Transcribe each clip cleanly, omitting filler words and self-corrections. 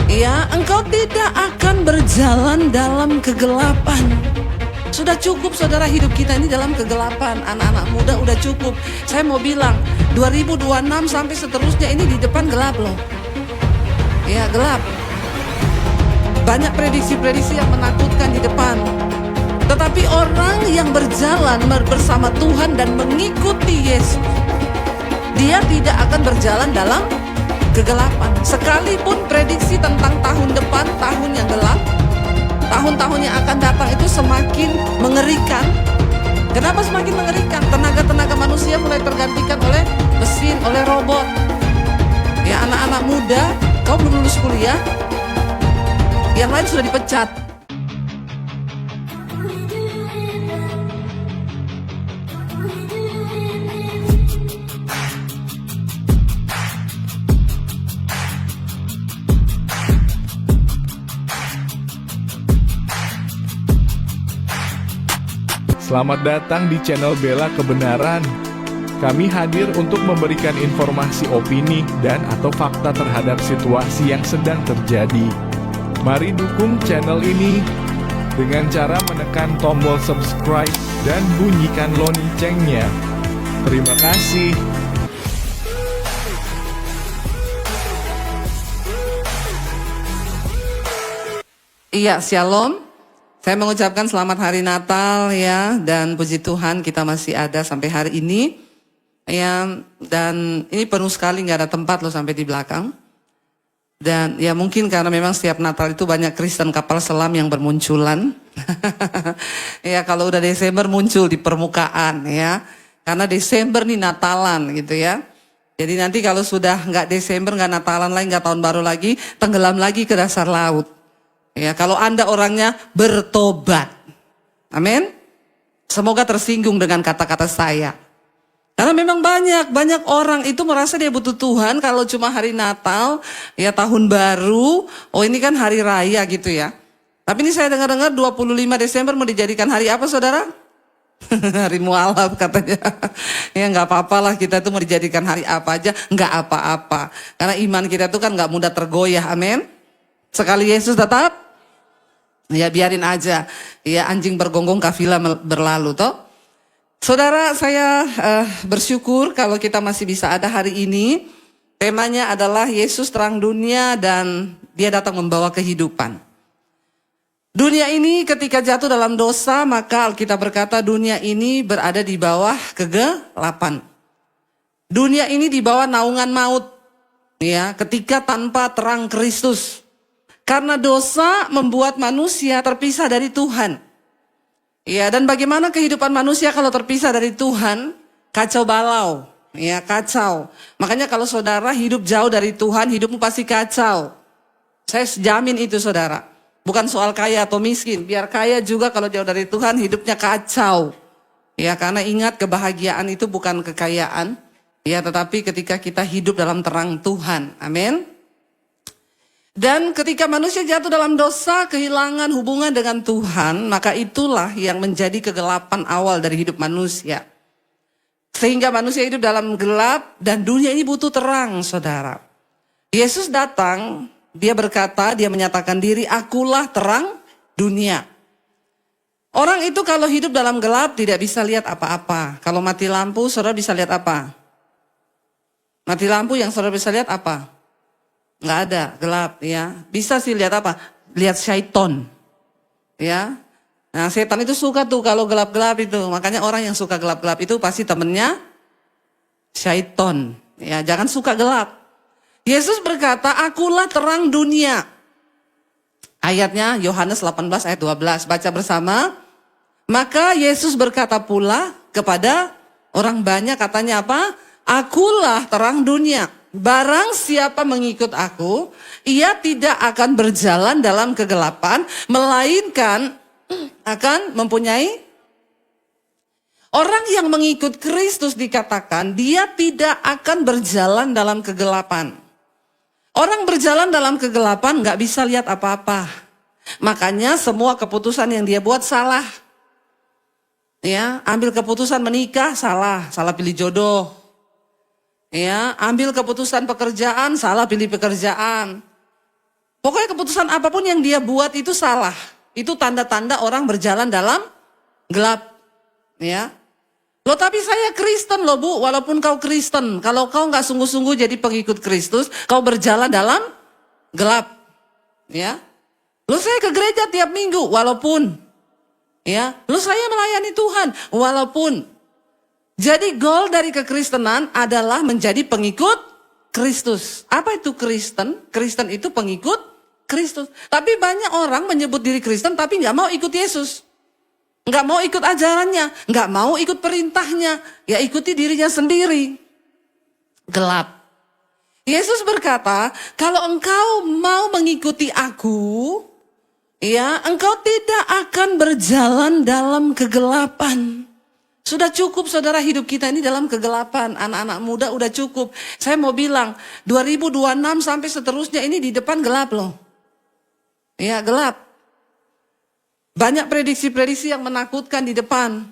Ya, engkau tidak akan berjalan dalam kegelapan. Sudah cukup saudara, hidup kita ini dalam kegelapan. Anak-anak muda udah cukup. Saya mau bilang 2026 sampai seterusnya ini di depan gelap loh. Ya, gelap. Banyak prediksi-prediksi yang menakutkan di depan. Tetapi orang yang berjalan bersama Tuhan dan mengikuti Yesus, dia tidak akan berjalan dalam kegelapan. Sekalipun prediksi tentang tahun depan, tahun yang gelap, tahun-tahun yang akan datang itu semakin mengerikan. Kenapa semakin mengerikan? Tenaga-tenaga manusia mulai tergantikan oleh mesin, oleh robot. Ya, anak-anak muda, kau belum lulus kuliah, yang lain sudah dipecat. Selamat datang di channel Bela Kebenaran. Kami hadir untuk memberikan informasi opini dan atau fakta terhadap situasi yang sedang terjadi. Mari dukung channel ini dengan cara menekan tombol subscribe dan bunyikan loncengnya. Terima kasih. Iya, shalom. Saya mengucapkan selamat hari Natal ya, dan puji Tuhan kita masih ada sampai hari ini ya, dan ini penuh sekali, nggak ada tempat loh sampai di belakang. Dan ya mungkin karena memang setiap Natal itu banyak Kristen kapal selam yang bermunculan. Ya, kalau udah Desember muncul di permukaan ya, karena Desember nih Natalan gitu ya. Jadi nanti kalau sudah nggak Desember, nggak Natalan lagi, nggak tahun baru lagi, tenggelam lagi ke dasar laut. Ya, kalau Anda orangnya bertobat. Amin. Semoga tersinggung dengan kata-kata saya. Karena memang banyak orang itu merasa dia butuh Tuhan kalau cuma hari Natal, ya tahun baru, oh ini kan hari raya gitu ya. Tapi ini saya dengar-dengar 25 Desember mau dijadikan hari apa saudara? Hari mualaf katanya. Ya nggak apa-apa lah, kita tuh mau dijadikan hari apa aja, nggak apa-apa. Karena iman kita tuh kan nggak mudah tergoyah, amin. Sekali Yesus tetap, ya biarin aja. Ya anjing bergonggong kafilah berlalu toh. Saudara, saya bersyukur kalau kita masih bisa ada hari ini. Temanya adalah Yesus terang dunia dan dia datang membawa kehidupan. Dunia ini ketika jatuh dalam dosa, maka Alkitab berkata dunia ini berada di bawah kegelapan. Dunia ini di bawah naungan maut. Ya, ketika tanpa terang Kristus. Karena dosa membuat manusia terpisah dari Tuhan. Ya, dan bagaimana kehidupan manusia kalau terpisah dari Tuhan? Kacau balau. Ya, kacau. Makanya kalau saudara hidup jauh dari Tuhan, hidupmu pasti kacau. Saya jamin itu saudara. Bukan soal kaya atau miskin. Biar kaya juga kalau jauh dari Tuhan, hidupnya kacau. Ya, karena ingat kebahagiaan itu bukan kekayaan. Ya, tetapi ketika kita hidup dalam terang Tuhan. Amin. Dan ketika manusia jatuh dalam dosa, kehilangan hubungan dengan Tuhan, maka itulah yang menjadi kegelapan awal dari hidup manusia. Sehingga manusia hidup dalam gelap dan dunia ini butuh terang, saudara. Yesus datang, dia berkata, dia menyatakan diri, akulah terang dunia. Orang itu kalau hidup dalam gelap tidak bisa lihat apa-apa. Kalau mati lampu, saudara bisa lihat apa? Mati lampu yang saudara bisa lihat apa? Nggak ada, gelap ya. Bisa sih lihat apa? Lihat syaiton. Ya. Nah, setan itu suka tuh kalau gelap-gelap itu. Makanya orang yang suka gelap-gelap itu pasti temennya syaiton. Ya, jangan suka gelap. Yesus berkata, akulah terang dunia. Ayatnya Yohanes 18 ayat 12. Baca bersama. Maka Yesus berkata pula kepada orang banyak, katanya apa? Akulah terang dunia. Barang siapa mengikut aku, ia tidak akan berjalan dalam kegelapan, melainkan akan mempunyai. Orang yang mengikut Kristus dikatakan, dia tidak akan berjalan dalam kegelapan. Orang berjalan dalam kegelapan gak bisa lihat apa-apa. Makanya semua keputusan yang dia buat salah. Ya, ambil keputusan menikah, salah pilih jodoh. Ya, ambil keputusan pekerjaan, salah pilih pekerjaan. Pokoknya keputusan apapun yang dia buat itu salah. Itu tanda-tanda orang berjalan dalam gelap. Ya. Loh tapi saya Kristen loh Bu, walaupun kau Kristen. Kalau kau nggak sungguh-sungguh jadi pengikut Kristus, kau berjalan dalam gelap. Ya. Loh saya ke gereja tiap minggu, walaupun. Ya. Loh saya melayani Tuhan, walaupun. Jadi goal dari kekristenan adalah menjadi pengikut Kristus. Apa itu Kristen? Kristen itu pengikut Kristus. Tapi banyak orang menyebut diri Kristen tapi nggak mau ikut Yesus. Nggak mau ikut ajarannya, nggak mau ikut perintahnya. Ya ikuti dirinya sendiri. Gelap. Yesus berkata, kalau engkau mau mengikuti aku, ya engkau tidak akan berjalan dalam kegelapan. Sudah cukup saudara hidup kita ini dalam kegelapan. Anak-anak muda udah cukup. Saya mau bilang 2026 sampai seterusnya ini di depan gelap loh. Ya gelap. Banyak prediksi-prediksi yang menakutkan di depan.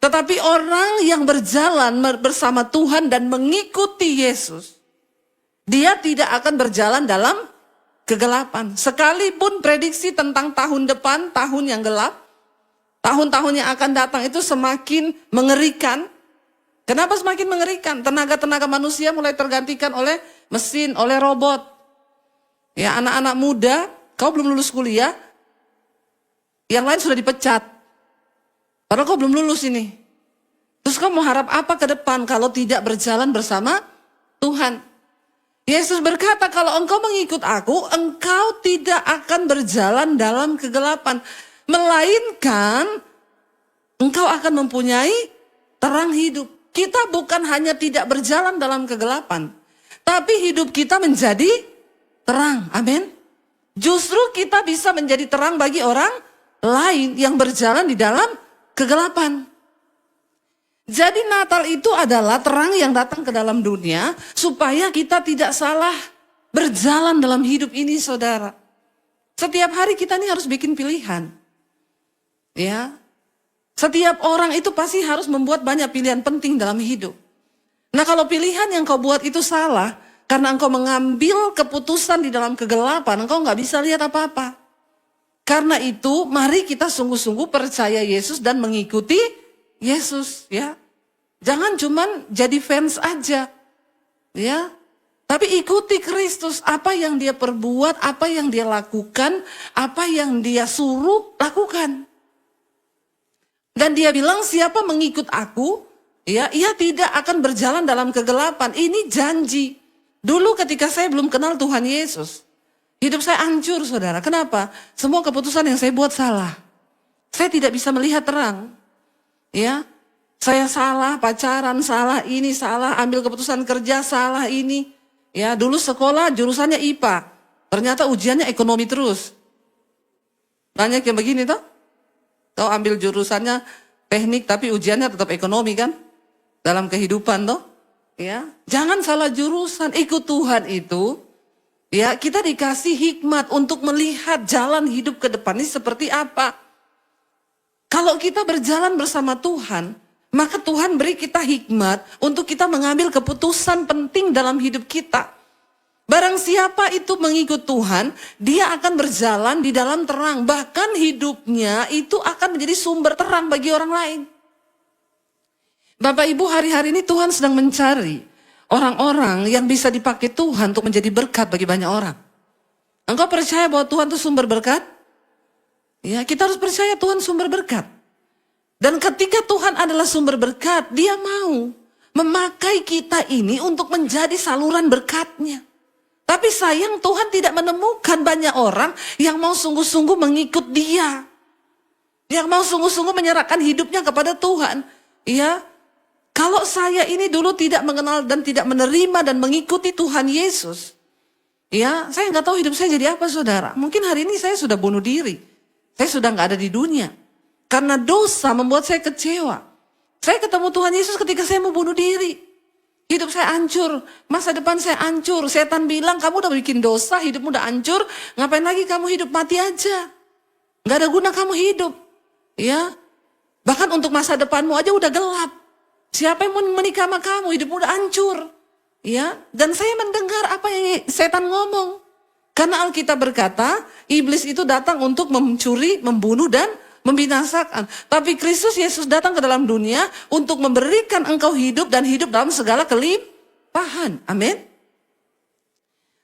Tetapi orang yang berjalan bersama Tuhan dan mengikuti Yesus, dia tidak akan berjalan dalam kegelapan. Sekalipun prediksi tentang tahun depan, tahun yang gelap, tahun-tahun yang akan datang itu semakin mengerikan. Kenapa semakin mengerikan? Tenaga-tenaga manusia mulai tergantikan oleh mesin, oleh robot. Ya, anak-anak muda, kau belum lulus kuliah, yang lain sudah dipecat. Padahal kau belum lulus ini. Terus kau mau harap apa ke depan kalau tidak berjalan bersama Tuhan? Yesus berkata, kalau engkau mengikut aku, engkau tidak akan berjalan dalam kegelapan. Melainkan engkau akan mempunyai terang hidup. Kita bukan hanya tidak berjalan dalam kegelapan, tapi hidup kita menjadi terang. Amin. Justru kita bisa menjadi terang bagi orang lain yang berjalan di dalam kegelapan. Jadi Natal itu adalah terang yang datang ke dalam dunia supaya kita tidak salah berjalan dalam hidup ini, saudara. Setiap hari kita ini harus bikin pilihan. Ya, setiap orang itu pasti harus membuat banyak pilihan penting dalam hidup. Nah kalau pilihan yang kau buat itu salah, karena engkau mengambil keputusan di dalam kegelapan, engkau nggak bisa lihat apa-apa. Karena itu, mari kita sungguh-sungguh percaya Yesus dan mengikuti Yesus. Ya, jangan cuman jadi fans aja, ya. Tapi ikuti Kristus, apa yang dia perbuat, apa yang dia lakukan, apa yang dia suruh lakukan. Dan dia bilang siapa mengikut aku, ya, ia tidak akan berjalan dalam kegelapan. Ini janji. Dulu ketika saya belum kenal Tuhan Yesus, hidup saya hancur, saudara. Kenapa? Semua keputusan yang saya buat salah. Saya tidak bisa melihat terang. Ya, saya salah pacaran, salah ini, salah ambil keputusan kerja, salah ini. Ya, dulu sekolah jurusannya IPA, ternyata ujiannya ekonomi terus. Banyak yang begini toh. Kau ambil jurusannya teknik tapi ujiannya tetap ekonomi kan? Dalam kehidupan toh. Ya, jangan salah jurusan, ikut Tuhan itu. Ya, kita dikasih hikmat untuk melihat jalan hidup ke depan ini seperti apa. Kalau kita berjalan bersama Tuhan, maka Tuhan beri kita hikmat untuk kita mengambil keputusan penting dalam hidup kita. Barang siapa itu mengikut Tuhan, dia akan berjalan di dalam terang. Bahkan hidupnya itu akan menjadi sumber terang bagi orang lain. Bapak Ibu, hari-hari ini Tuhan sedang mencari orang-orang yang bisa dipakai Tuhan untuk menjadi berkat bagi banyak orang. Engkau percaya bahwa Tuhan itu sumber berkat? Ya, kita harus percaya Tuhan sumber berkat. Dan ketika Tuhan adalah sumber berkat, dia mau memakai kita ini untuk menjadi saluran berkatnya. Tapi sayang Tuhan tidak menemukan banyak orang yang mau sungguh-sungguh mengikut dia. Yang mau sungguh-sungguh menyerahkan hidupnya kepada Tuhan. Ya, kalau saya ini dulu tidak mengenal dan tidak menerima dan mengikuti Tuhan Yesus. Ya, saya nggak tahu hidup saya jadi apa, saudara. Mungkin hari ini saya sudah bunuh diri. Saya sudah nggak ada di dunia. Karena dosa membuat saya kecewa. Saya ketemu Tuhan Yesus ketika saya mau bunuh diri. Hidup saya hancur, masa depan saya hancur. Setan bilang, kamu udah bikin dosa, hidupmu udah hancur. Ngapain lagi kamu hidup, mati aja. Gak ada guna kamu hidup. Ya, bahkan untuk masa depanmu aja udah gelap. Siapa yang mau menikah sama kamu, hidupmu udah hancur. Ya, dan saya mendengar apa yang setan ngomong. Karena Alkitab berkata, iblis itu datang untuk mencuri, membunuh, dan membinasakan. Tapi Kristus Yesus datang ke dalam dunia untuk memberikan engkau hidup dan hidup dalam segala kelimpahan. Amin.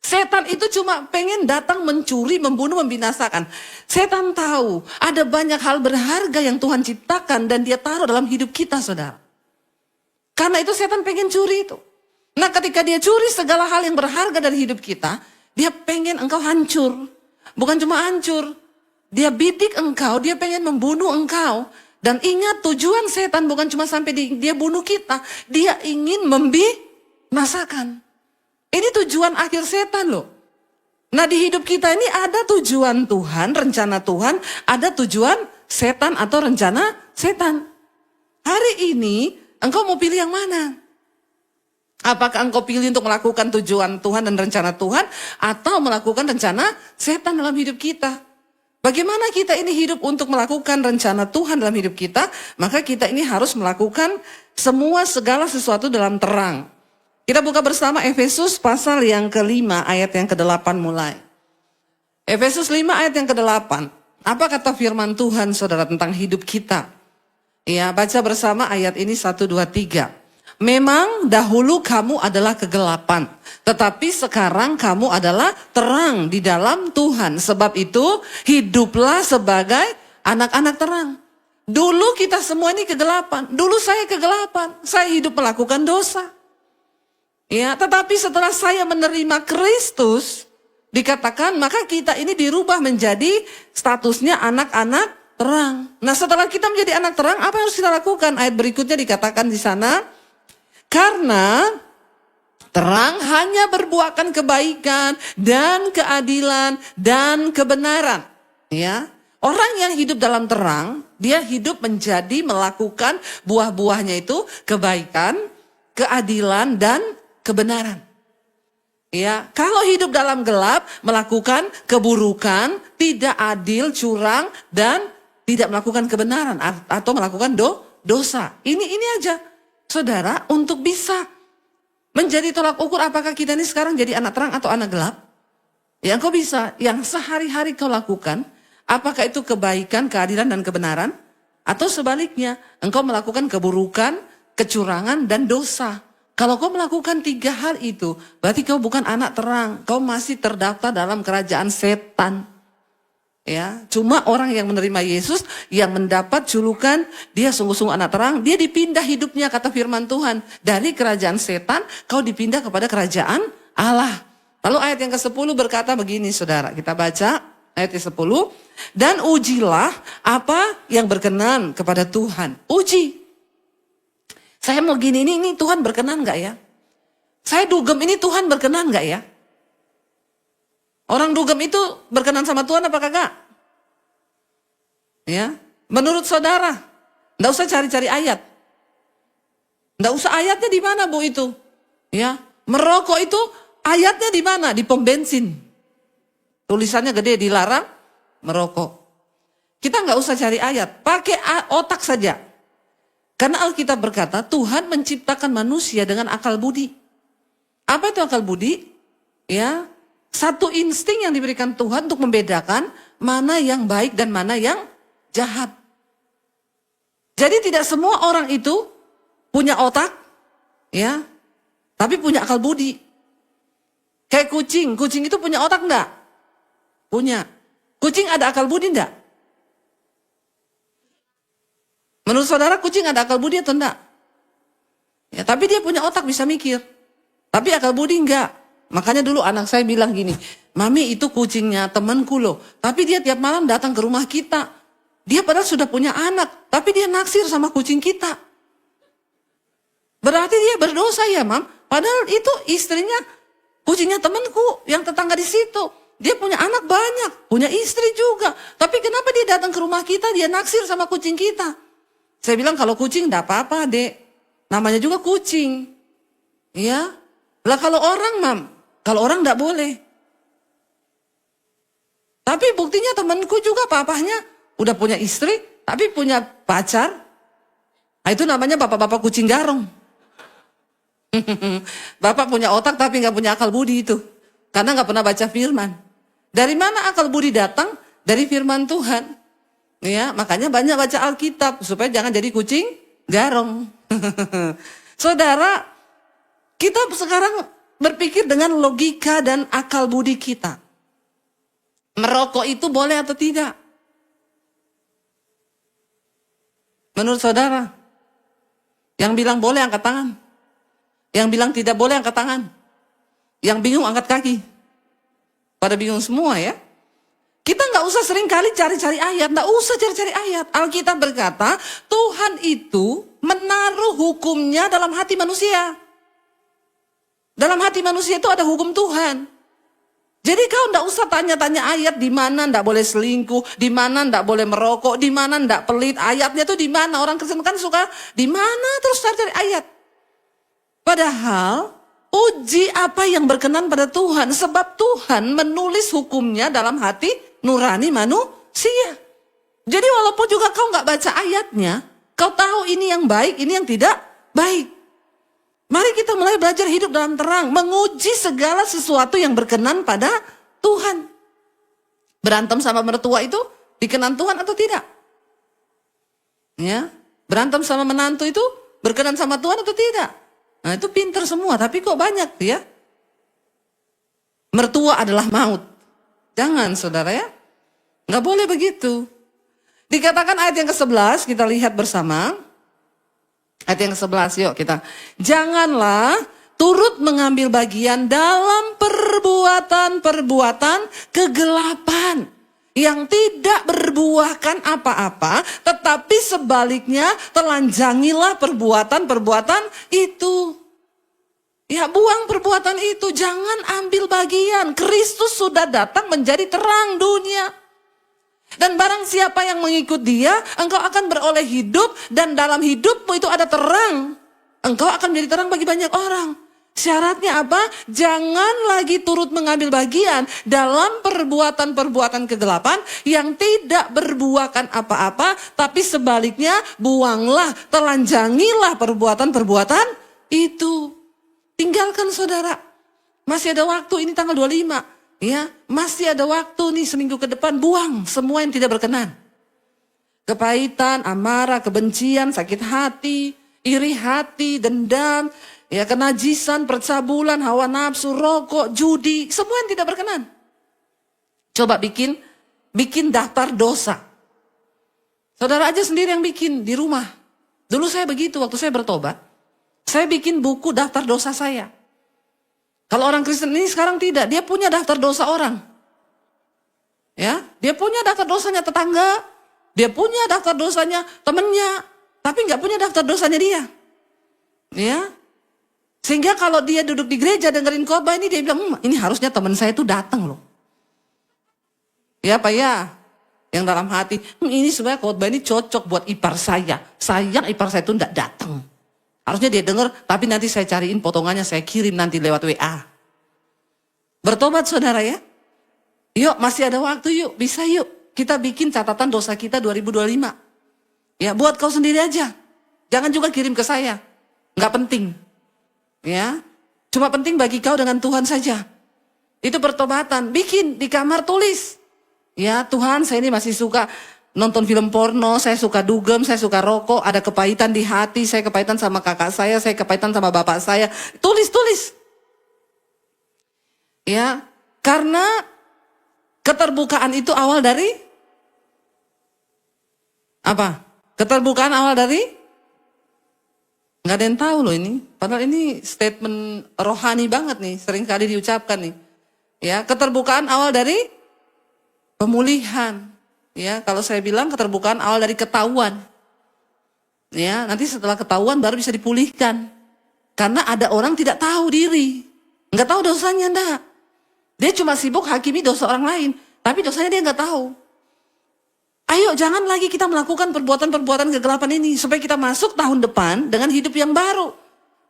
Setan itu cuma pengen datang mencuri, membunuh, membinasakan. Setan tahu ada banyak hal berharga yang Tuhan ciptakan dan dia taruh dalam hidup kita, saudara. Karena itu setan pengen curi itu. Nah, ketika dia curi segala hal yang berharga dari hidup kita, dia pengen engkau hancur. Bukan cuma hancur, dia bidik engkau, dia pengen membunuh engkau. Dan ingat, tujuan setan bukan cuma sampai dia bunuh kita, dia ingin membinasakan. Ini tujuan akhir setan loh. Nah, di hidup kita ini ada tujuan Tuhan, rencana Tuhan, ada tujuan setan atau rencana setan. Hari ini engkau mau pilih yang mana? Apakah engkau pilih untuk melakukan tujuan Tuhan dan rencana Tuhan, atau melakukan rencana setan dalam hidup kita? Bagaimana kita ini hidup untuk melakukan rencana Tuhan dalam hidup kita? Maka kita ini harus melakukan segala sesuatu dalam terang. Kita buka bersama Efesus pasal yang ke-5 ayat yang ke-8 mulai. Efesus 5 ayat yang ke-8. Apa kata firman Tuhan, saudara, tentang hidup kita? Ya, baca bersama ayat ini 1, 2, 3. Memang dahulu kamu adalah kegelapan, tetapi sekarang kamu adalah terang di dalam Tuhan. Sebab itu hiduplah sebagai anak-anak terang. Dulu kita semua ini kegelapan. Dulu saya kegelapan. Saya hidup melakukan dosa. Ya, tetapi setelah saya menerima Kristus, dikatakan maka kita ini dirubah menjadi statusnya anak-anak terang. Nah, setelah kita menjadi anak terang, apa yang harus kita lakukan? Ayat berikutnya dikatakan di sana, karena terang hanya berbuahkan kebaikan dan keadilan dan kebenaran. Ya, orang yang hidup dalam terang, dia hidup menjadi melakukan buah-buahnya itu kebaikan, keadilan, dan kebenaran. Ya, kalau hidup dalam gelap, melakukan keburukan, tidak adil, curang, dan tidak melakukan kebenaran atau melakukan dosa. Ini aja, saudara, untuk bisa menjadi tolak ukur apakah kita ini sekarang jadi anak terang atau anak gelap. Yang kau bisa, yang sehari-hari kau lakukan, apakah itu kebaikan, keadilan, dan kebenaran, atau sebaliknya, engkau melakukan keburukan, kecurangan, dan dosa. Kalau kau melakukan 3 hal itu, berarti kau bukan anak terang. Kau masih terdaftar dalam kerajaan setan. Ya, cuma orang yang menerima Yesus, yang mendapat julukan dia sungguh-sungguh anak terang, dia dipindah hidupnya, kata firman Tuhan. Dari kerajaan setan, kau dipindah kepada kerajaan Allah. Lalu ayat yang ke-10 berkata begini, saudara. Kita baca ayat ke-10. Dan ujilah apa yang berkenan kepada Tuhan. Uji. Saya mau gini, ini Tuhan berkenan gak ya? Saya dugem, ini Tuhan berkenan gak ya? Orang dugem itu berkenan sama Tuhan apa kagak? Ya, menurut saudara, nggak usah cari-cari ayat. Nggak usah ayatnya di mana, Bu, itu? Ya, merokok itu ayatnya di mana? Di pom bensin. Tulisannya gede, dilarang merokok. Kita nggak usah cari ayat, pakai otak saja. Karena Alkitab berkata Tuhan menciptakan manusia dengan akal budi. Apa itu akal budi? Ya, satu insting yang diberikan Tuhan untuk membedakan mana yang baik dan mana yang jahat. Jadi tidak semua orang itu punya otak, ya, tapi punya akal budi. Kayak kucing itu punya otak enggak? Punya. Kucing ada akal budi enggak? Menurut saudara kucing ada akal budi atau enggak? Ya, tapi dia punya otak, bisa mikir. Tapi akal budi enggak. Makanya dulu anak saya bilang gini, Mami itu kucingnya temanku loh. Tapi dia tiap malam datang ke rumah kita. Dia padahal sudah punya anak, tapi dia naksir sama kucing kita. Berarti dia berdosa ya, Mam. Padahal itu istrinya, kucingnya temanku yang tetangga di situ. Dia punya anak banyak, punya istri juga. Tapi kenapa dia datang ke rumah kita, dia naksir sama kucing kita? Saya bilang kalau kucing enggak apa-apa, Dek. Namanya juga kucing. Ya. Lah kalau orang, Mam, kalau orang enggak boleh. Tapi buktinya temanku juga papahnya udah punya istri, tapi punya pacar. Nah, itu namanya bapak-bapak kucing garong. Bapak punya otak tapi enggak punya akal budi itu. Karena enggak pernah baca firman. Dari mana akal budi datang? Dari firman Tuhan. Ya, makanya banyak baca Alkitab supaya jangan jadi kucing garong. Saudara, kita sekarang berpikir dengan logika dan akal budi kita. Merokok itu boleh atau tidak? Menurut saudara, yang bilang boleh angkat tangan. Yang bilang tidak boleh angkat tangan. Yang bingung angkat kaki. Pada bingung semua ya. Kita nggak usah sering kali cari-cari ayat, nggak usah cari-cari ayat. Alkitab berkata, Tuhan itu menaruh hukumnya dalam hati manusia. Dalam hati manusia itu ada hukum Tuhan. Jadi kau nggak usah tanya-tanya ayat di mana nggak boleh selingkuh, di mana nggak boleh merokok, di mana nggak pelit. Ayatnya tuh di mana? Orang Kristen kan suka di mana terus cari ayat. Padahal uji apa yang berkenan pada Tuhan, sebab Tuhan menulis hukumnya dalam hati nurani manusia. Jadi walaupun juga kau nggak baca ayatnya, kau tahu ini yang baik, ini yang tidak baik. Mari kita mulai belajar hidup dalam terang, menguji segala sesuatu yang berkenan pada Tuhan. Berantem sama mertua itu dikenan Tuhan atau tidak? Ya, berantem sama menantu itu berkenan sama Tuhan atau tidak? Nah itu pinter semua, tapi kok banyak ya? Mertua adalah maut. Jangan saudara ya, nggak boleh begitu. Dikatakan ayat yang ke-11, kita lihat bersama. Ayat yang ke-11, yuk kita. Janganlah turut mengambil bagian dalam perbuatan-perbuatan kegelapan yang tidak berbuahkan apa-apa, tetapi sebaliknya telanjangilah perbuatan-perbuatan itu. Ya, buang perbuatan itu, jangan ambil bagian. Kristus sudah datang menjadi terang dunia. Dan barang siapa yang mengikut dia, engkau akan beroleh hidup, dan dalam hidupmu itu ada terang. Engkau akan menjadi terang bagi banyak orang. Syaratnya apa? Jangan lagi turut mengambil bagian dalam perbuatan-perbuatan kegelapan yang tidak berbuahkan apa-apa, tapi sebaliknya buanglah, telanjangilah perbuatan-perbuatan itu. Tinggalkan saudara. Masih ada waktu, ini tanggal 25. Ya, masih ada waktu nih seminggu ke depan, buang semua yang tidak berkenan. Kepahitan, amarah, kebencian, sakit hati, iri hati, dendam, ya kenajisan, percabulan, hawa nafsu, rokok, judi, semua yang tidak berkenan. Coba bikin daftar dosa. Saudara aja sendiri yang bikin di rumah. Dulu saya begitu waktu saya bertobat. Saya bikin buku daftar dosa saya. Kalau orang Kristen ini sekarang tidak, dia punya daftar dosa orang. Ya, dia punya daftar dosanya tetangga, dia punya daftar dosanya temennya, tapi nggak punya daftar dosanya dia. Ya, sehingga kalau dia duduk di gereja dengerin khotbah ini, dia bilang, ini harusnya teman saya itu datang loh. Ya Pak ya, yang dalam hati, ini sebenarnya khotbah ini cocok buat ipar saya. Sayang ipar saya itu nggak datang. Harusnya dia dengar, tapi nanti saya cariin potongannya, saya kirim nanti lewat WA. Bertobat saudara ya. Yuk, masih ada waktu yuk, bisa yuk. Kita bikin catatan dosa kita 2025. Ya, buat kau sendiri aja. Jangan juga kirim ke saya. Nggak penting. Ya, cuma penting bagi kau dengan Tuhan saja. Itu pertobatan. Bikin di kamar, tulis. Ya, Tuhan saya ini masih suka nonton film porno, saya suka dugem, saya suka rokok, ada kepahitan di hati, saya kepahitan sama kakak saya kepahitan sama bapak saya. Tulis. Ya, karena keterbukaan itu awal dari apa? Keterbukaan awal dari? Nggak ada yang tahu loh ini. Padahal ini statement rohani banget nih, sering kali diucapkan nih. Ya, keterbukaan awal dari pemulihan. Ya, kalau saya bilang keterbukaan awal dari ketahuan. Ya, nanti setelah ketahuan baru bisa dipulihkan. Karena ada orang tidak tahu diri. Nggak tahu dosanya, enggak. Dia cuma sibuk hakimi dosa orang lain. Tapi dosanya dia nggak tahu. Ayo jangan lagi kita melakukan perbuatan-perbuatan kegelapan ini. Supaya kita masuk tahun depan dengan hidup yang baru.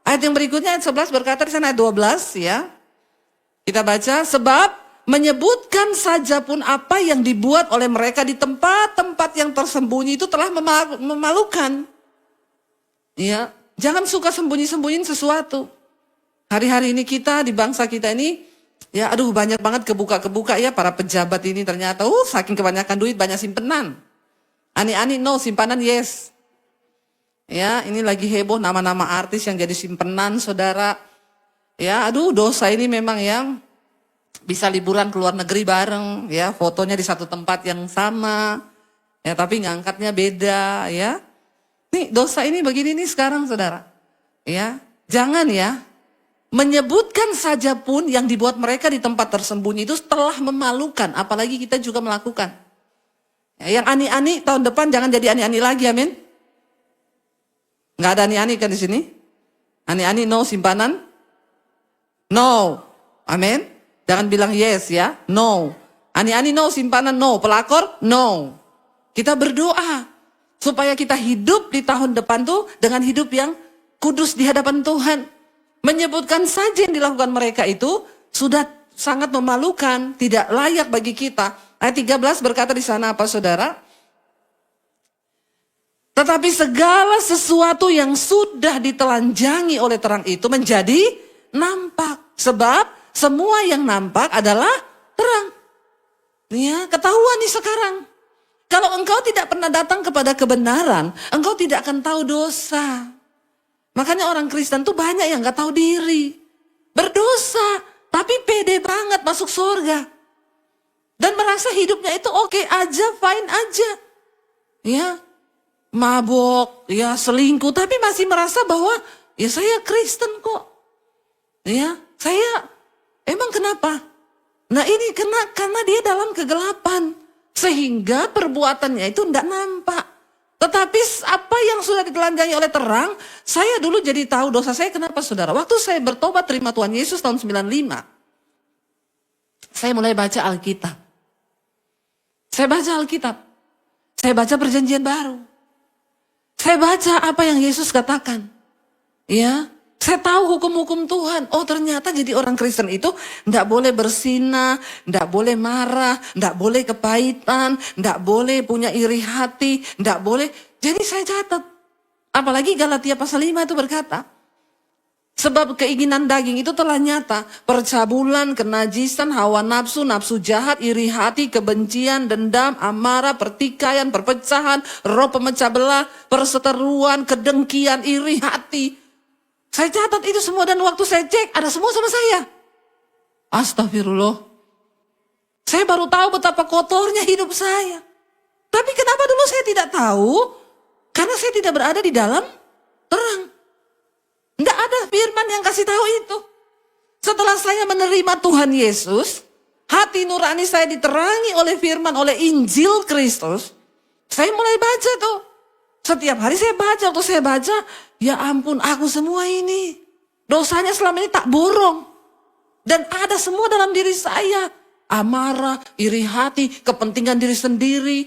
Ayat yang berikutnya ayat 11 berkata di sana ayat 12 ya. Kita baca, sebab menyebutkan saja pun apa yang dibuat oleh mereka di tempat-tempat yang tersembunyi itu telah memalukan. Ya, jangan suka sembunyi-sembunyiin sesuatu. Hari-hari ini kita di bangsa kita ini Ya aduh banyak banget kebuka ya para pejabat ini ternyata. Saking kebanyakan duit banyak simpenan. Ani-ani no, simpanan yes. Ya ini lagi heboh nama-nama artis yang jadi simpenan saudara. Ya aduh dosa ini memang ya. Bisa liburan ke luar negeri bareng ya. Fotonya di satu tempat yang sama. Ya tapi ngangkatnya beda ya. Nih dosa ini begini nih sekarang saudara. Ya jangan ya. Menyebutkan saja pun yang dibuat mereka di tempat tersembunyi itu telah memalukan. Apalagi kita juga melakukan. Ya, yang ani-ani tahun depan jangan jadi ani-ani lagi, amin. Nggak ada ani-ani kan di sini? Ani-ani no simpanan? No, amin. Jangan bilang yes ya, no. Ani-ani no simpanan no, pelakor no. Kita berdoa supaya kita hidup di tahun depan tuh dengan hidup yang kudus di hadapan Tuhan. Menyebutkan saja yang dilakukan mereka itu sudah sangat memalukan, tidak layak bagi kita. Ayat 13 berkata di sana apa saudara? Tetapi segala sesuatu yang sudah ditelanjangi oleh terang itu menjadi nampak. Sebab semua yang nampak adalah terang. Ya, ketahuan nih sekarang. Kalau engkau tidak pernah datang kepada kebenaran, engkau tidak akan tahu dosa. Makanya orang Kristen tuh banyak yang gak tahu diri. Berdosa, tapi pede banget masuk surga. Dan merasa hidupnya itu oke aja, fine aja. Ya, mabok, ya selingkuh, tapi masih merasa bahwa ya saya Kristen kok. Ya, saya emang kenapa? Nah ini karena dia dalam kegelapan. Sehingga perbuatannya itu tidak nampak. Tetapi apa yang sudah ditelanjangi oleh terang, saya dulu jadi tahu dosa saya kenapa saudara. Waktu saya bertobat terima Tuhan Yesus tahun 95. Saya mulai baca Alkitab. Saya baca Alkitab. Saya baca perjanjian baru. Saya baca apa yang Yesus katakan. Ya, saya tahu hukum-hukum Tuhan. Oh ternyata jadi orang Kristen itu enggak boleh bersinah, enggak boleh marah, enggak boleh kepahitan, enggak boleh punya iri hati, enggak boleh. Jadi saya catat. Apalagi Galatia pasal 5 itu berkata, sebab keinginan daging itu telah nyata. Percabulan, kenajisan, hawa nafsu, nafsu jahat, iri hati, kebencian, dendam, amarah, pertikaian, perpecahan, roh pemecah belah, perseteruan, kedengkian, iri hati. Saya catat itu semua dan waktu saya cek ada semua sama saya. Astagfirullah. Saya baru tahu betapa kotornya hidup saya. Tapi kenapa dulu saya tidak tahu? Karena saya tidak berada di dalam terang. Enggak ada firman yang kasih tahu itu. Setelah saya menerima Tuhan Yesus, hati nurani saya diterangi oleh firman, oleh Injil Kristus. Saya mulai baca tuh. Setiap hari saya baca, waktu saya baca, ya ampun aku semua ini. Dosanya selama ini tak borong. Dan ada semua dalam diri saya. Amarah, iri hati, kepentingan diri sendiri,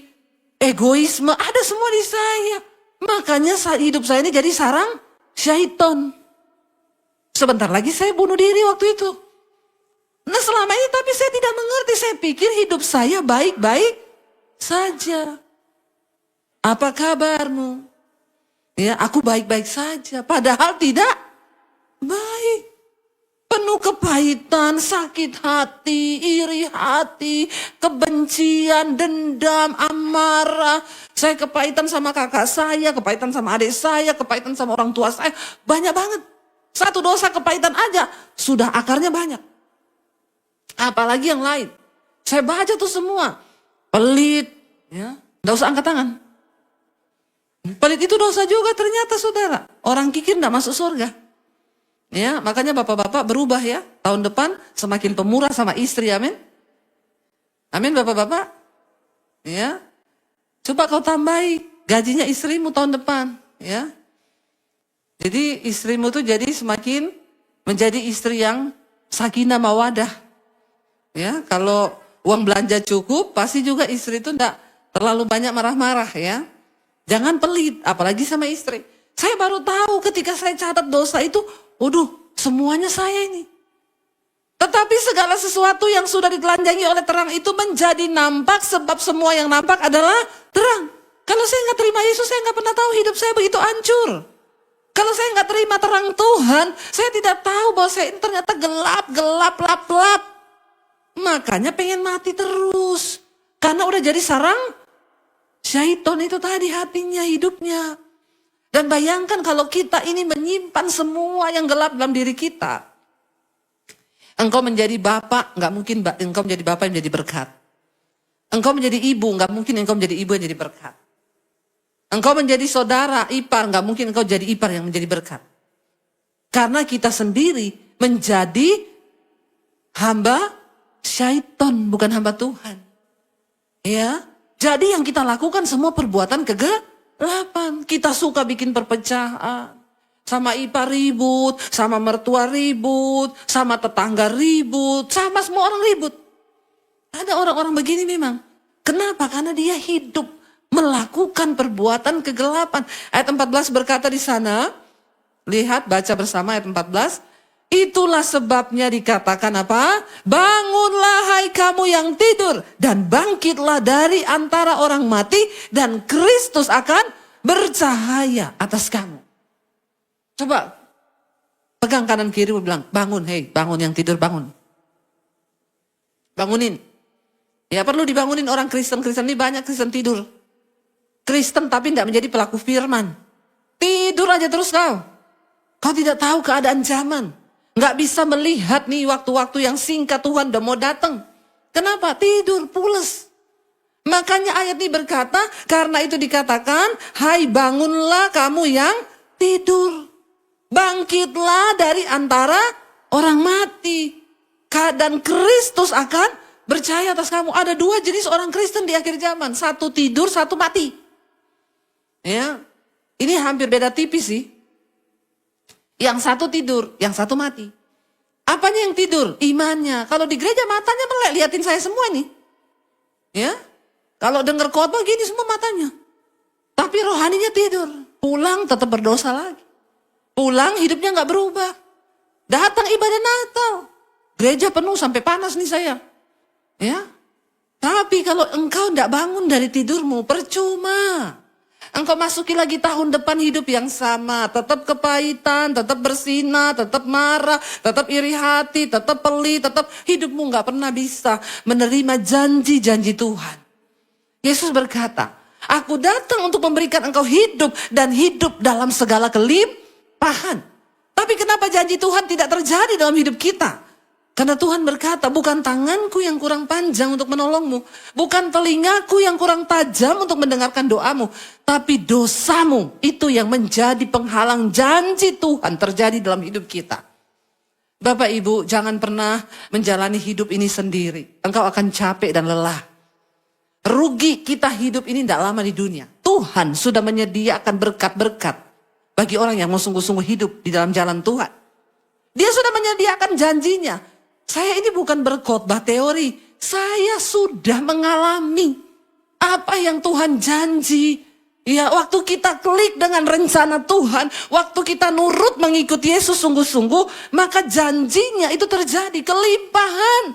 egoisme, ada semua di saya. Makanya hidup saya ini jadi sarang syaitan. Sebentar lagi saya bunuh diri waktu itu. Nah selama ini tapi saya tidak mengerti. Saya pikir hidup saya baik-baik saja. Apa kabarmu? Ya aku baik-baik saja. Padahal tidak baik. Penuh kepahitan, sakit hati, iri hati, kebencian, dendam, amarah. Saya kepahitan sama kakak saya, kepahitan sama adik saya, kepahitan sama orang tua saya. Banyak banget. Satu dosa kepahitan aja, sudah akarnya banyak. Apalagi yang lain. Saya baca tuh semua. Pelit, ya, nggak usah angkat tangan. Pelit itu dosa juga ternyata saudara. Orang kikir nggak masuk surga. Ya, makanya bapak-bapak berubah ya. Tahun depan semakin pemurah sama istri, amin. Amin bapak-bapak. Ya, coba kau tambahi gajinya istrimu tahun depan, ya. Jadi istrimu tuh jadi semakin menjadi istri yang sakinah mawadah. Ya, kalau uang belanja cukup, pasti juga istri itu enggak terlalu banyak marah-marah ya. Jangan pelit, apalagi sama istri. Saya baru tahu ketika saya catat dosa itu, waduh, semuanya saya ini. Tetapi segala sesuatu yang sudah ditelanjangi oleh terang itu menjadi nampak sebab semua yang nampak adalah terang. Kalau saya nggak terima Yesus, saya nggak pernah tahu hidup saya begitu hancur. Kalau saya nggak terima terang Tuhan, saya tidak tahu bahwa saya ini ternyata gelap, lap. Makanya pengen mati terus. Karena udah jadi sarang syaiton itu tadi hatinya, hidupnya. Dan bayangkan kalau kita ini menyimpan semua yang gelap dalam diri kita. Engkau menjadi bapak, nggak mungkin engkau menjadi bapak yang menjadi berkat. Engkau menjadi ibu, nggak mungkin engkau menjadi ibu yang jadi berkat. Engkau menjadi saudara, ipar, nggak mungkin engkau jadi ipar yang menjadi berkat. Karena kita sendiri menjadi hamba syaiton, bukan hamba Tuhan. Ya, jadi yang kita lakukan semua perbuatan kegelapan. Kita suka bikin perpecahan. Sama ipar ribut, sama mertua ribut, sama tetangga ribut, sama semua orang ribut. Ada orang-orang begini memang. Kenapa? Karena dia hidup melakukan perbuatan kegelapan. Ayat 14 berkata di sana, lihat baca bersama ayat 14. Itulah sebabnya dikatakan apa? Bangunlah hai kamu yang tidur dan bangkitlah dari antara orang mati dan Kristus akan bercahaya atas kamu. Coba pegang kanan kiri bilang, bangun, hei, bangun yang tidur, bangun. Bangunin. Ya perlu dibangunin orang Kristen. Kristen ini banyak Kristen tidur. Kristen tapi tidak menjadi pelaku firman. Tidur aja terus kau. Kau tidak tahu keadaan zaman. Nggak bisa melihat nih waktu-waktu yang singkat Tuhan udah mau datang. Kenapa? Tidur, pules. Makanya ayat ini berkata, karena itu dikatakan, hai bangunlah kamu yang tidur. Bangkitlah dari antara orang mati. Dan Kristus akan bercahaya atas kamu. Ada dua jenis orang Kristen di akhir zaman. Satu tidur, satu mati. Ya, ini hampir beda tipis sih. Yang satu tidur, yang satu mati. Apanya yang tidur? Imannya. Kalau di gereja matanya melek, liatin saya semua nih. Ya, kalau dengar khotbah gini semua matanya. Tapi rohaninya tidur. Pulang tetap berdosa lagi. Pulang hidupnya nggak berubah. Datang ibadah Natal. Gereja penuh sampai panas nih saya. Ya. Tapi kalau engkau tidak bangun dari tidurmu, percuma. Engkau masuki lagi tahun depan hidup yang sama. Tetap kepahitan, tetap bersinah, tetap marah, tetap iri hati, tetap pelit, tetap hidupmu nggak pernah bisa menerima janji-janji Tuhan. Yesus berkata, aku datang untuk memberikan engkau hidup dan hidup dalam segala kelimpahan. Tapi kenapa janji Tuhan tidak terjadi dalam hidup kita? Karena Tuhan berkata, bukan tanganku yang kurang panjang untuk menolongmu. Bukan telingaku yang kurang tajam untuk mendengarkan doamu. Tapi dosamu itu yang menjadi penghalang janji Tuhan terjadi dalam hidup kita. Bapak Ibu, jangan pernah menjalani hidup ini sendiri. Engkau akan capek dan lelah. Rugi kita hidup ini tidak lama di dunia. Tuhan sudah menyediakan berkat-berkat bagi orang yang mau sungguh-sungguh hidup di dalam jalan Tuhan. Dia sudah menyediakan janjinya. Saya ini bukan berkhotbah teori. Saya sudah mengalami apa yang Tuhan janji. Ya, waktu kita klik dengan rencana Tuhan, waktu kita nurut mengikuti Yesus sungguh-sungguh, maka janjinya itu terjadi, kelimpahan.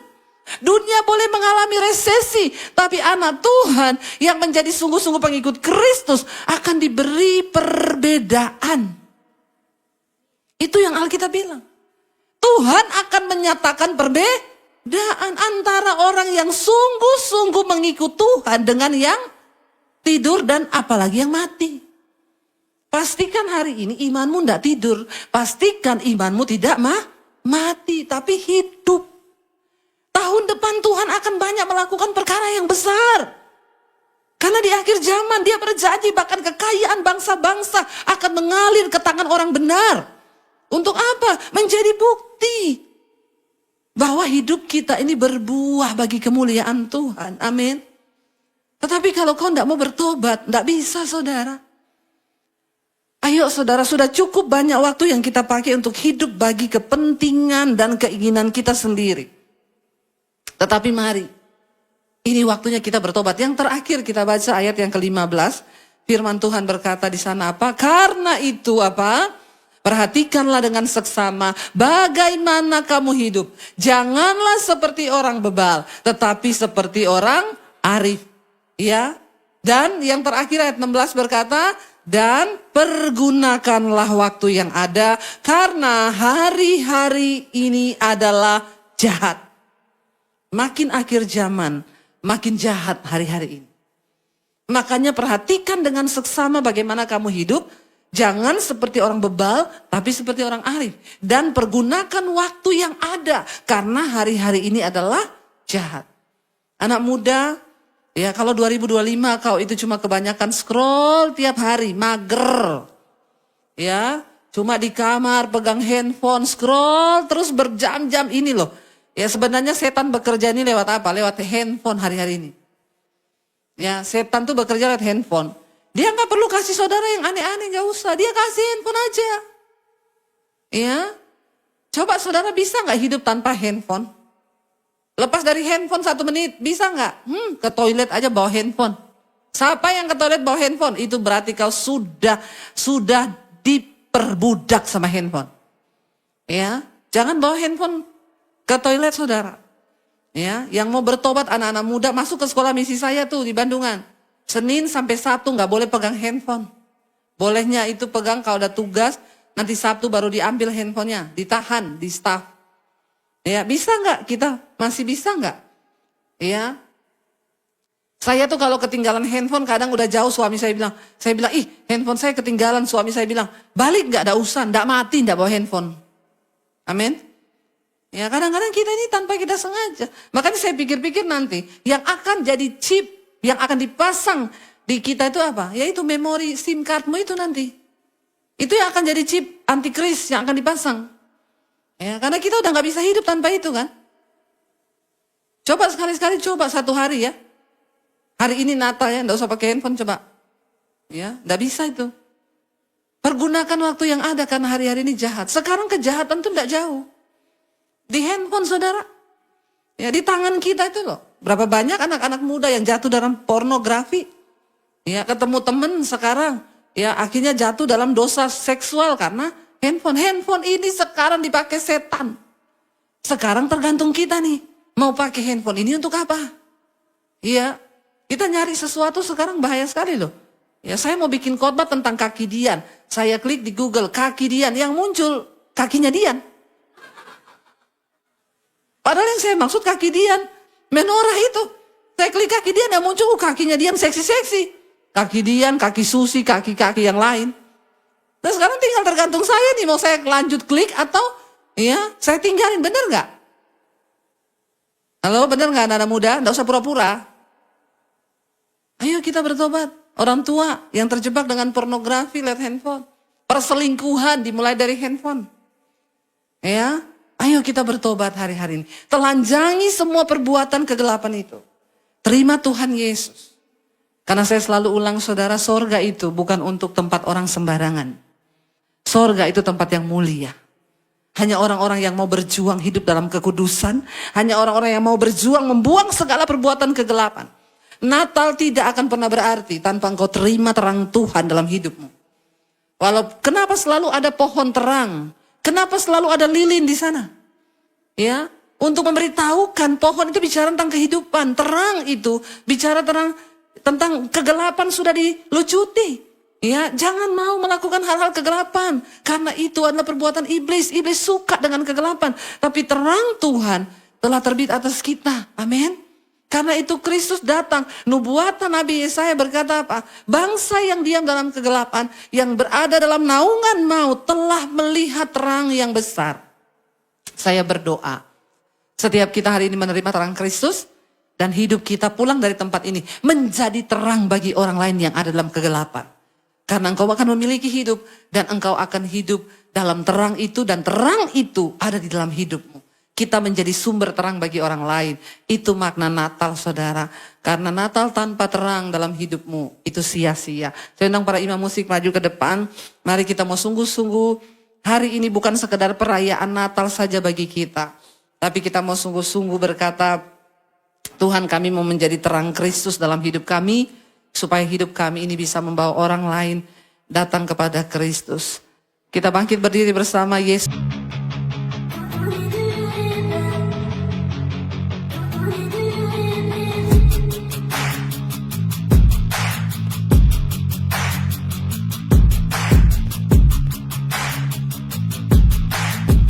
Dunia boleh mengalami resesi, tapi anak Tuhan yang menjadi sungguh-sungguh pengikut Kristus akan diberi perbedaan. Itu yang Alkitab bilang. Tuhan akan menyatakan perbedaan antara orang yang sungguh-sungguh mengikut Tuhan dengan yang tidur dan apalagi yang mati. Pastikan hari ini imanmu tidak tidur. Pastikan imanmu tidak mati, tapi hidup. Tahun depan Tuhan akan banyak melakukan perkara yang besar. Karena di akhir zaman dia berjanji bahkan kekayaan bangsa-bangsa akan mengalir ke tangan orang benar. Untuk apa? Menjadi bukti bahwa hidup kita ini berbuah bagi kemuliaan Tuhan. Amin. Tetapi kalau kau tidak mau bertobat, tidak bisa saudara. Ayo saudara, sudah cukup banyak waktu yang kita pakai untuk hidup bagi kepentingan dan keinginan kita sendiri. Tetapi mari, ini waktunya kita bertobat. Yang terakhir kita baca ayat yang ke-15. Firman Tuhan berkata di sana apa? Karena itu apa? Perhatikanlah dengan seksama bagaimana kamu hidup. Janganlah seperti orang bebal, tetapi seperti orang arif. Ya. Dan yang terakhir ayat 16 berkata, dan pergunakanlah waktu yang ada karena hari-hari ini adalah jahat. makin akhir zaman, makin jahat hari-hari ini. Makanya perhatikan dengan seksama bagaimana kamu hidup. Jangan seperti orang bebal, tapi seperti orang arif. Dan pergunakan waktu yang ada. Karena hari-hari ini adalah jahat. Anak muda, ya kalau 2025 kau itu cuma kebanyakan scroll tiap hari, mager. Ya, cuma di kamar pegang handphone, scroll terus berjam-jam ini loh. Ya sebenarnya setan bekerja ini lewat apa? Lewat handphone hari-hari ini. Ya, setan tuh bekerja lewat handphone. Dia nggak perlu kasih saudara yang aneh-aneh, nggak usah. Dia kasih handphone aja. Ya, coba saudara bisa nggak hidup tanpa handphone? Lepas dari handphone 1 menit, bisa nggak? Ke toilet aja bawa handphone. Siapa yang ke toilet bawa handphone? Itu berarti kau sudah diperbudak sama handphone. Ya, jangan bawa handphone ke toilet saudara. Ya, yang mau bertobat anak-anak muda masuk ke sekolah misi saya tuh di Bandungan. Senin sampai Sabtu nggak boleh pegang handphone. Bolehnya itu pegang kalau udah tugas, nanti Sabtu baru diambil handphonenya, ditahan di staff. Ya, bisa nggak kita? Masih bisa nggak? Ya, saya tuh kalau ketinggalan handphone kadang udah jauh suami saya bilang, ih handphone saya ketinggalan, suami saya bilang, balik nggak, ada urusan, nggak mati, nggak bawa handphone. Amin. Ya kadang-kadang kita ini tanpa kita sengaja. Makanya saya pikir-pikir nanti yang akan jadi chip, yang akan dipasang di kita itu apa? Yaitu memori SIM cardmu itu nanti. Itu yang akan jadi chip antikris yang akan dipasang. Ya karena kita udah gak bisa hidup tanpa itu kan. Coba sekali-sekali coba 1 hari ya. Hari ini Natal ya, gak usah pakai handphone coba. Ya, gak bisa itu. Pergunakan waktu yang ada karena hari-hari ini jahat. Sekarang kejahatan tuh gak jauh. Di handphone saudara. Ya di tangan kita itu loh. Berapa banyak anak-anak muda yang jatuh dalam pornografi. Ya ketemu temen sekarang. Ya akhirnya jatuh dalam dosa seksual karena handphone. Handphone ini sekarang dipakai setan. Sekarang tergantung kita nih. Mau pakai handphone ini untuk apa? Iya. Kita nyari sesuatu sekarang bahaya sekali loh. Ya saya mau bikin khotbah tentang kaki Dian. Saya klik di Google kaki Dian. Yang muncul kakinya Dian. Padahal yang saya maksud kaki Dian, menorah itu. Saya klik kaki Dian, yang muncul kakinya Dian seksi-seksi. Kaki Dian, kaki Susi, kaki-kaki yang lain. Nah sekarang tinggal tergantung saya nih, mau saya lanjut klik atau ya saya tinggalin, bener gak? Halo, bener gak anak-anak muda? Nggak usah pura-pura. Ayo kita bertobat. Orang tua yang terjebak dengan pornografi lewat handphone. Perselingkuhan dimulai dari handphone. Ya. Ayo kita bertobat hari-hari ini. Telanjangi semua perbuatan kegelapan itu. Terima Tuhan Yesus. Karena saya selalu ulang saudara, sorga itu bukan untuk tempat orang sembarangan. Sorga itu tempat yang mulia. Hanya orang-orang yang mau berjuang hidup dalam kekudusan. Hanya orang-orang yang mau berjuang membuang segala perbuatan kegelapan. Natal tidak akan pernah berarti tanpa engkau terima terang Tuhan dalam hidupmu. Kenapa selalu ada pohon terang? Kenapa selalu ada lilin di sana? Ya, untuk memberitahukan pohon itu bicara tentang kehidupan. Terang itu bicara tentang kegelapan sudah dilucuti. Ya, jangan mau melakukan hal-hal kegelapan. Karena itu adalah perbuatan iblis. Iblis suka dengan kegelapan. Tapi terang Tuhan telah terbit atas kita. Amin. Karena itu Kristus datang. Nubuatan Nabi Yesaya berkata apa? Bangsa yang diam dalam kegelapan, yang berada dalam naungan maut, telah melihat terang yang besar. Saya berdoa, setiap kita hari ini menerima terang Kristus, dan hidup kita pulang dari tempat ini, menjadi terang bagi orang lain yang ada dalam kegelapan. Karena engkau akan memiliki hidup, dan engkau akan hidup dalam terang itu, dan terang itu ada di dalam hidupmu. Kita menjadi sumber terang bagi orang lain. Itu makna Natal saudara. Karena Natal tanpa terang dalam hidupmu itu sia-sia. Saya undang para imam musik maju ke depan. Mari kita mau sungguh-sungguh. Hari ini bukan sekedar perayaan Natal saja bagi kita. Tapi kita mau sungguh-sungguh berkata, Tuhan kami mau menjadi terang Kristus dalam hidup kami. Supaya hidup kami ini bisa membawa orang lain datang kepada Kristus. Kita bangkit berdiri bersama Yesus.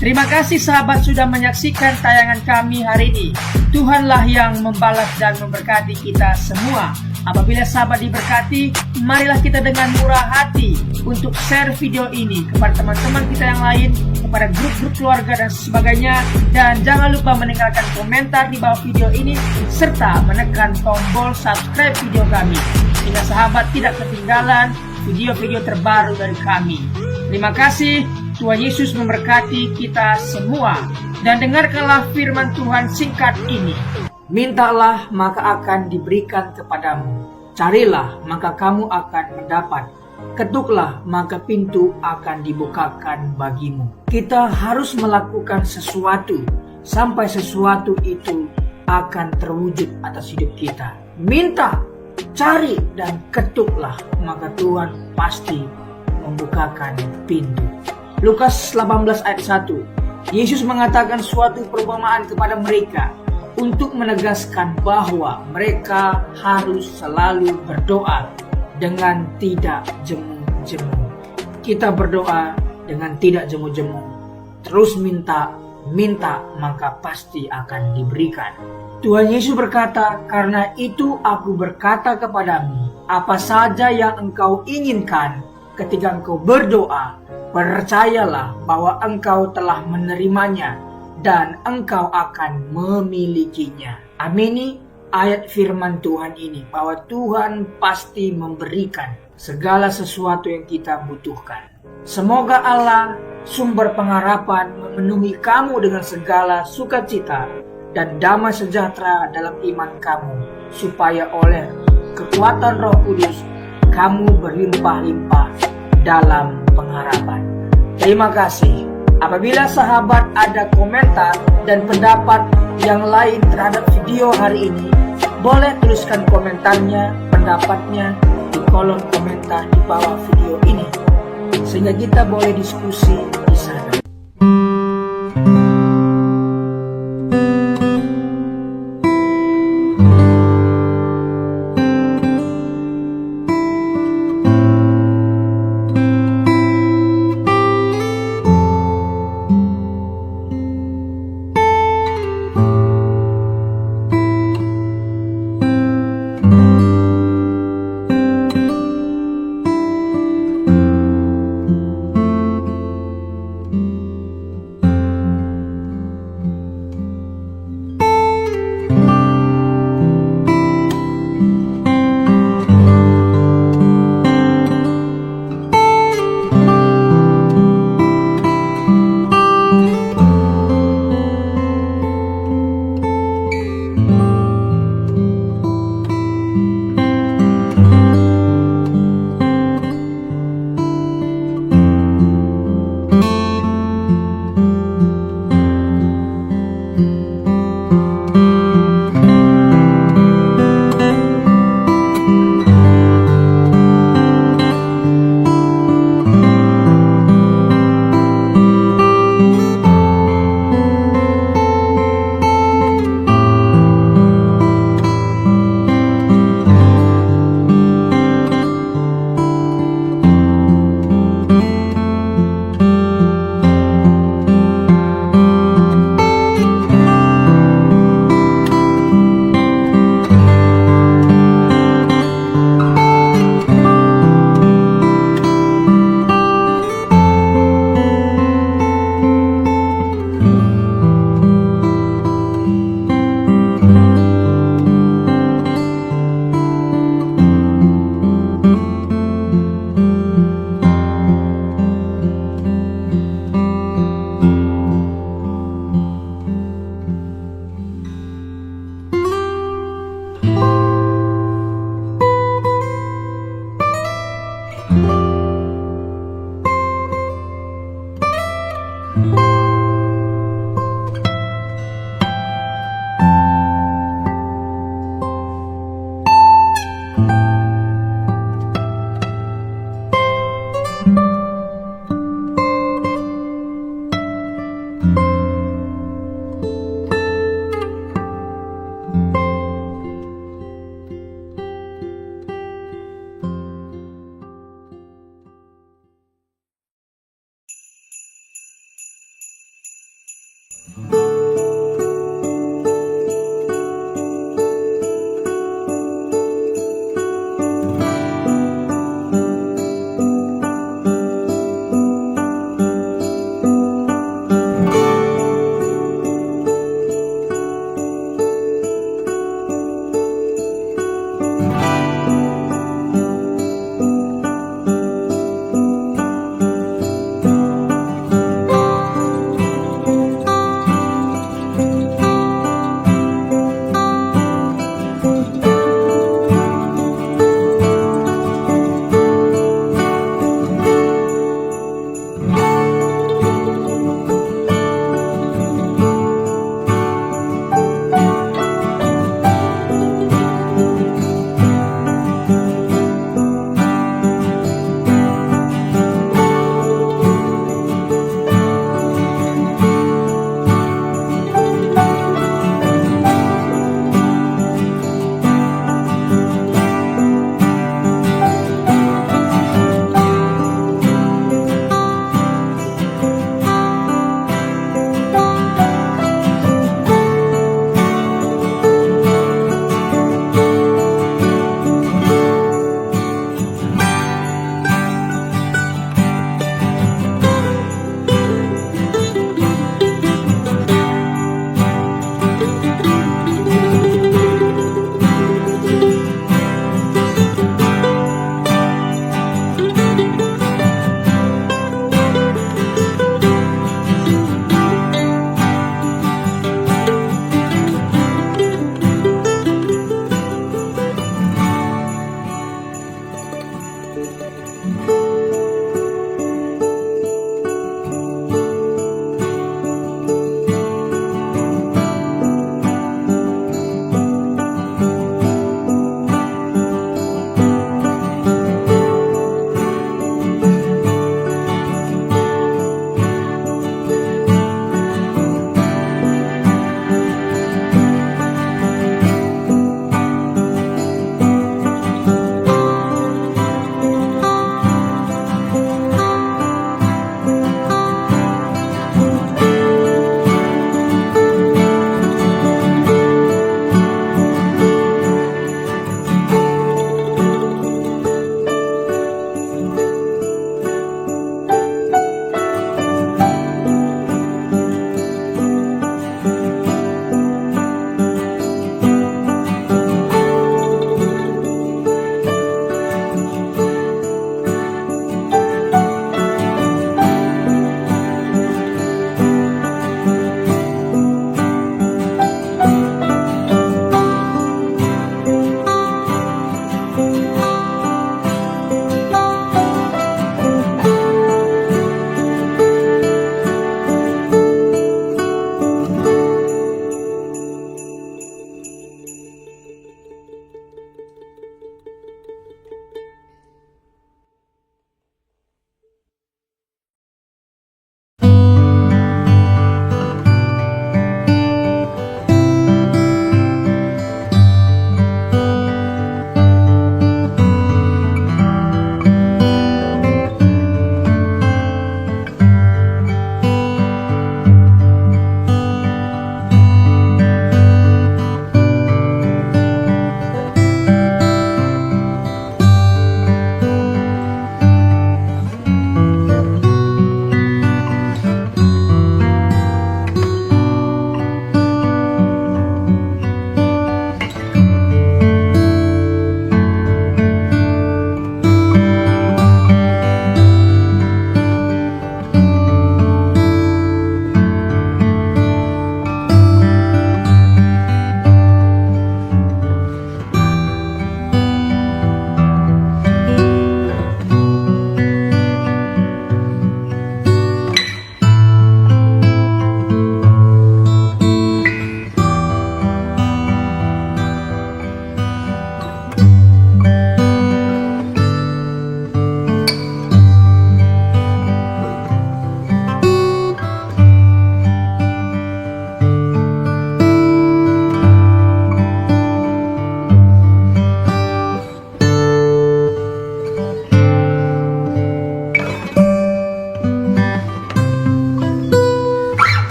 Terima kasih sahabat sudah menyaksikan tayangan kami hari ini. Tuhanlah yang membalas dan memberkati kita semua. Apabila sahabat diberkati, marilah kita dengan murah hati untuk share video ini kepada teman-teman kita yang lain, kepada grup-grup keluarga dan sebagainya. Dan jangan lupa meninggalkan komentar di bawah video ini, serta menekan tombol subscribe video kami, sehingga sahabat tidak ketinggalan video-video terbaru dari kami. Terima kasih. Tuhan Yesus memberkati kita semua. Dan dengarkanlah firman Tuhan singkat ini. Mintalah maka akan diberikan kepadamu. Carilah maka kamu akan mendapat. Ketuklah maka pintu akan dibukakan bagimu. Kita harus melakukan sesuatu sampai sesuatu itu akan terwujud atas hidup kita. Minta, cari, dan ketuklah maka Tuhan pasti membukakan pintu. Lukas 18 ayat 1. Yesus mengatakan suatu perumpamaan kepada mereka untuk menegaskan bahwa mereka harus selalu berdoa dengan tidak jemu-jemu. Kita berdoa dengan tidak jemu-jemu. Terus minta maka pasti akan diberikan. Tuhan Yesus berkata, karena itu aku berkata kepadamu, apa saja yang engkau inginkan ketika engkau berdoa, percayalah bahwa engkau telah menerimanya dan engkau akan memilikinya. Amini ayat firman Tuhan ini, bahwa Tuhan pasti memberikan segala sesuatu yang kita butuhkan. Semoga Allah, sumber pengharapan, memenuhi kamu dengan segala sukacita dan damai sejahtera dalam iman kamu, supaya oleh kekuatan Roh Kudus kamu berlimpah-limpah dalam pengharapan. Terima kasih. Apabila sahabat ada komentar dan pendapat yang lain terhadap video hari ini, boleh tuliskan komentarnya, pendapatnya di kolom komentar di bawah video ini, sehingga kita boleh diskusi di sana.